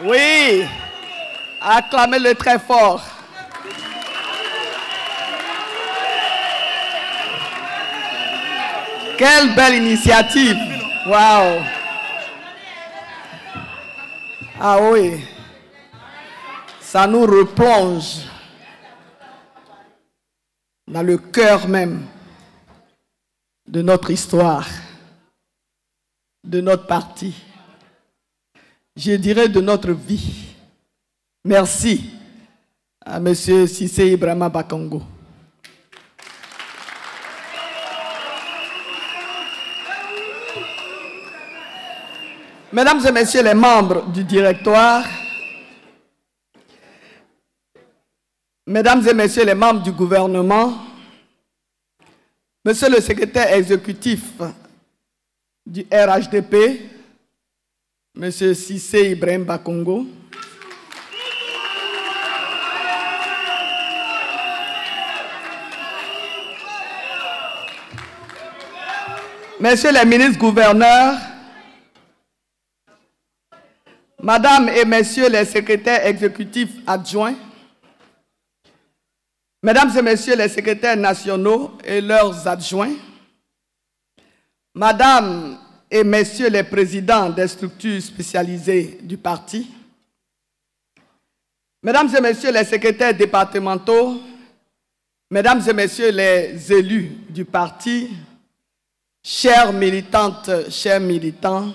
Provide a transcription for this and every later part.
Oui, acclamez-le très fort. Quelle belle initiative. Waouh. Ah oui, ça nous replonge dans le cœur même de notre histoire, de notre parti, je dirais de notre vie. Merci à M. Cissé Ibrahima Bakongo. Mesdames et messieurs les membres du directoire, mesdames et messieurs les membres du gouvernement, monsieur le secrétaire exécutif du RHDP, monsieur Cissé Ibrahima Bakongo, messieurs les ministres gouverneurs, Madame et Messieurs les secrétaires exécutifs adjoints, Mesdames et Messieurs les secrétaires nationaux et leurs adjoints, Madame et Messieurs les présidents des structures spécialisées du parti, Mesdames et Messieurs les secrétaires départementaux, Mesdames et Messieurs les élus du parti, chères militantes, chers militants,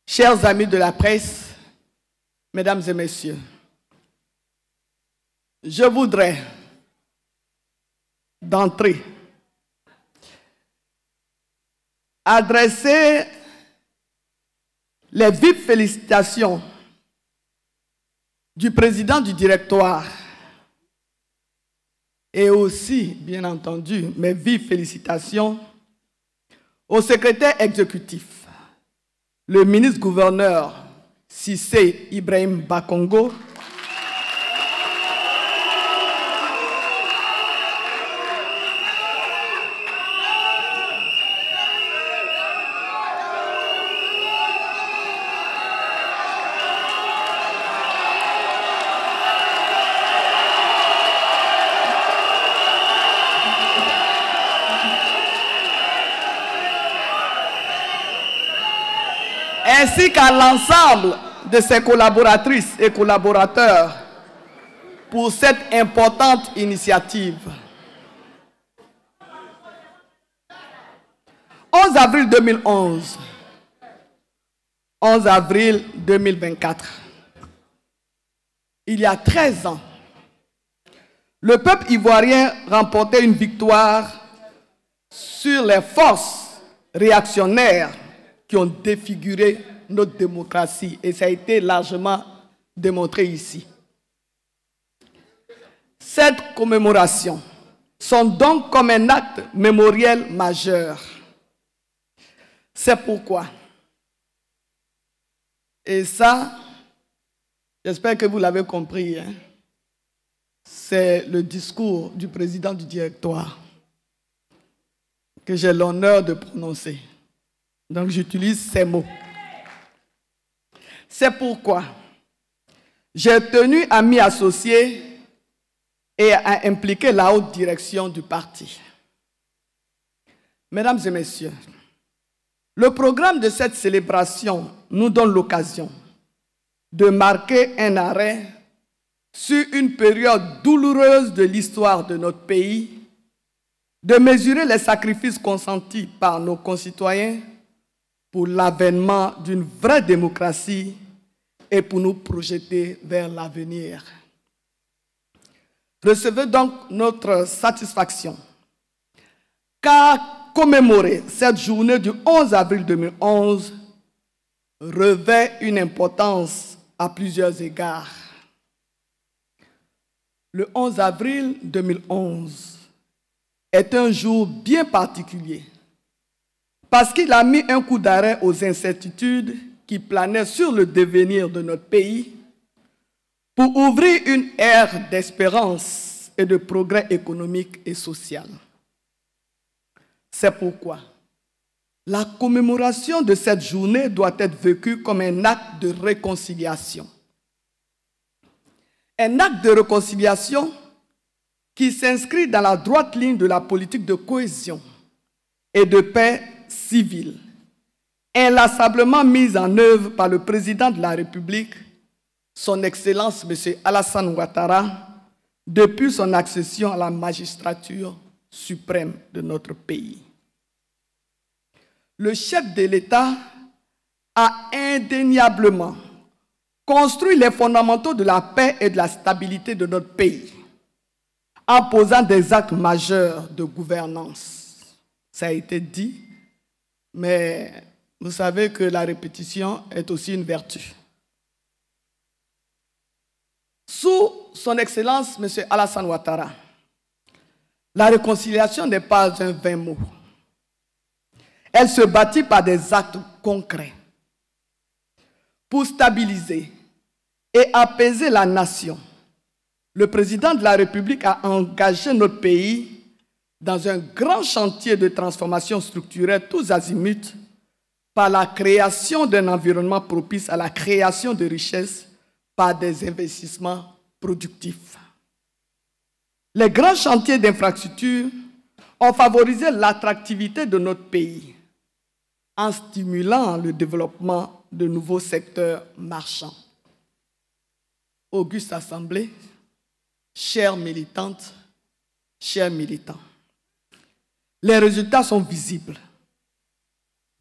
chers amis de la presse, mesdames et messieurs, je voudrais d'entrée adresser les vives félicitations du président du directoire et aussi, bien entendu, mes vives félicitations au secrétaire exécutif, le ministre-gouverneur Cissé Ibrahima Bakongo, ainsi qu'à l'ensemble de ses collaboratrices et collaborateurs pour cette importante initiative. 11 avril 2011, 11 avril 2024. Il y a 13 ans, le peuple ivoirien remportait une victoire sur les forces réactionnaires qui ont défiguré notre démocratie, et ça a été largement démontré ici. Cette commémoration sonne donc comme un acte mémoriel majeur. C'est pourquoi, et ça, j'espère que vous l'avez compris, hein, c'est le discours du président du directoire que j'ai l'honneur de prononcer. Donc j'utilise ces mots. C'est pourquoi j'ai tenu à m'y associer et à impliquer la haute direction du parti. Mesdames et messieurs, le programme de cette célébration nous donne l'occasion de marquer un arrêt sur une période douloureuse de l'histoire de notre pays, de mesurer les sacrifices consentis par nos concitoyens pour l'avènement d'une vraie démocratie et pour nous projeter vers l'avenir. Recevez donc notre satisfaction, car commémorer cette journée du 11 avril 2011 revêt une importance à plusieurs égards. Le 11 avril 2011 est un jour bien particulier parce qu'il a mis un coup d'arrêt aux incertitudes qui planaient sur le devenir de notre pays pour ouvrir une ère d'espérance et de progrès économique et social. C'est pourquoi La commémoration de cette journée doit être vécue comme un acte de réconciliation. Un acte de réconciliation qui s'inscrit dans la droite ligne de la politique de cohésion et de paix civile, inlassablement mise en œuvre par le président de la République, son Excellence M. Alassane Ouattara, depuis son accession à la magistrature suprême de notre pays. Le chef de l'État a indéniablement construit les fondamentaux de la paix et de la stabilité de notre pays, en posant des actes majeurs de gouvernance. Ça a été dit, mais vous savez que la répétition est aussi une vertu. Sous son Excellence, M. Alassane Ouattara, la réconciliation n'est pas un vain mot. Elle se bâtit par des actes concrets pour stabiliser et apaiser la nation. Le président de la République a engagé notre pays dans un grand chantier de transformation structurelle tous azimuts par la création d'un environnement propice à la création de richesses par des investissements productifs. Les grands chantiers d'infrastructures ont favorisé l'attractivité de notre pays en stimulant le développement de nouveaux secteurs marchands. Auguste Assemblée, chères militantes, chers militants, les résultats sont visibles.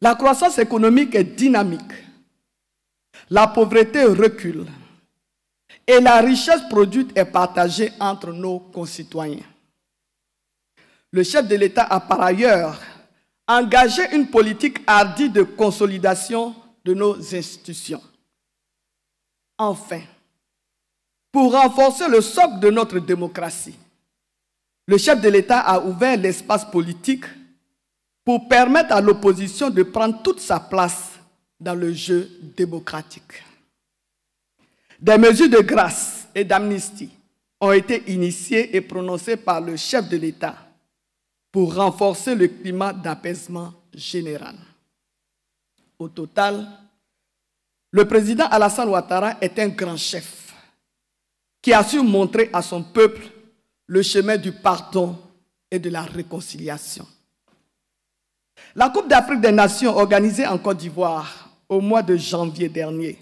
La croissance économique est dynamique, la pauvreté recule et la richesse produite est partagée entre nos concitoyens. Le chef de l'État a par ailleurs engagé une politique hardie de consolidation de nos institutions. Enfin, pour renforcer le socle de notre démocratie, le chef de l'État a ouvert l'espace politique pour permettre à l'opposition de prendre toute sa place dans le jeu démocratique. Des mesures de grâce et d'amnistie ont été initiées et prononcées par le chef de l'État pour renforcer le climat d'apaisement général. Au total, le président Alassane Ouattara est un grand chef qui a su montrer à son peuple le chemin du pardon et de la réconciliation. La Coupe d'Afrique des Nations organisée en Côte d'Ivoire au mois de janvier dernier,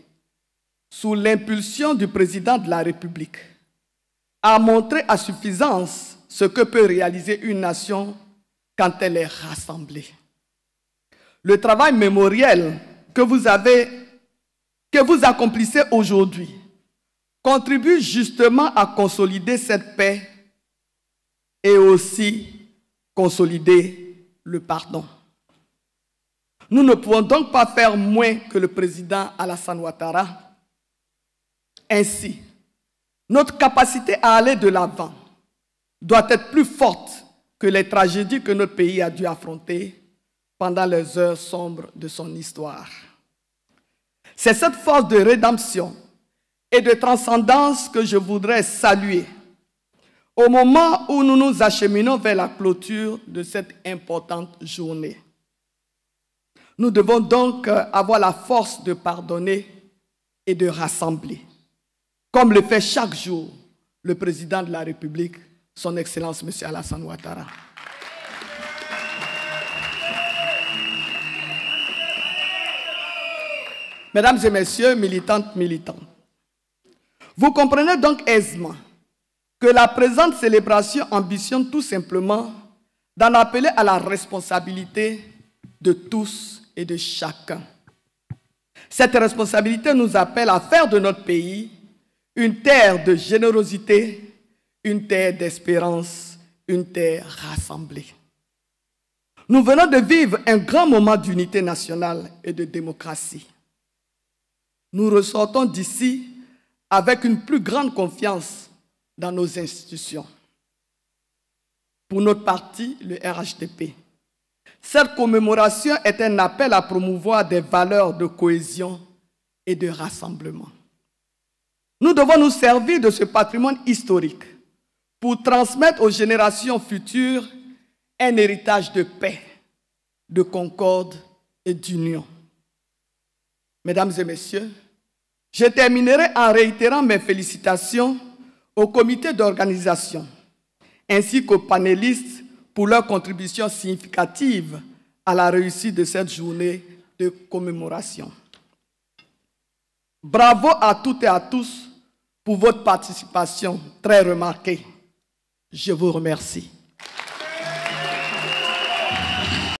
sous l'impulsion du président de la République, a montré à suffisance ce que peut réaliser une nation quand elle est rassemblée. Le travail mémoriel que vous accomplissez aujourd'hui contribue justement à consolider cette paix et aussi consolider le pardon. Nous ne pouvons donc pas faire moins que le président Alassane Ouattara. Ainsi, notre capacité à aller de l'avant doit être plus forte que les tragédies que notre pays a dû affronter pendant les heures sombres de son histoire. C'est cette force de rédemption et de transcendance que je voudrais saluer au moment où nous nous acheminons vers la clôture de cette importante journée. Nous devons donc avoir la force de pardonner et de rassembler, comme le fait chaque jour le président de la République, son Excellence M. Alassane Ouattara. Mesdames et messieurs, militantes, militants, vous comprenez donc aisément que la présente célébration ambitionne tout simplement d'en appeler à la responsabilité de tous et de chacun. Cette responsabilité nous appelle à faire de notre pays une terre de générosité, une terre d'espérance, une terre rassemblée. Nous venons de vivre un grand moment d'unité nationale et de démocratie. Nous ressortons d'ici avec une plus grande confiance dans nos institutions. Pour notre parti, le RHDP, cette commémoration est un appel à promouvoir des valeurs de cohésion et de rassemblement. Nous devons nous servir de ce patrimoine historique pour transmettre aux générations futures un héritage de paix, de concorde et d'union. Mesdames et messieurs, je terminerai en réitérant mes félicitations au comité d'organisation ainsi qu'aux panélistes pour leur contribution significative à la réussite de cette journée de commémoration. Bravo à toutes et à tous pour votre participation très remarquée. Je vous remercie.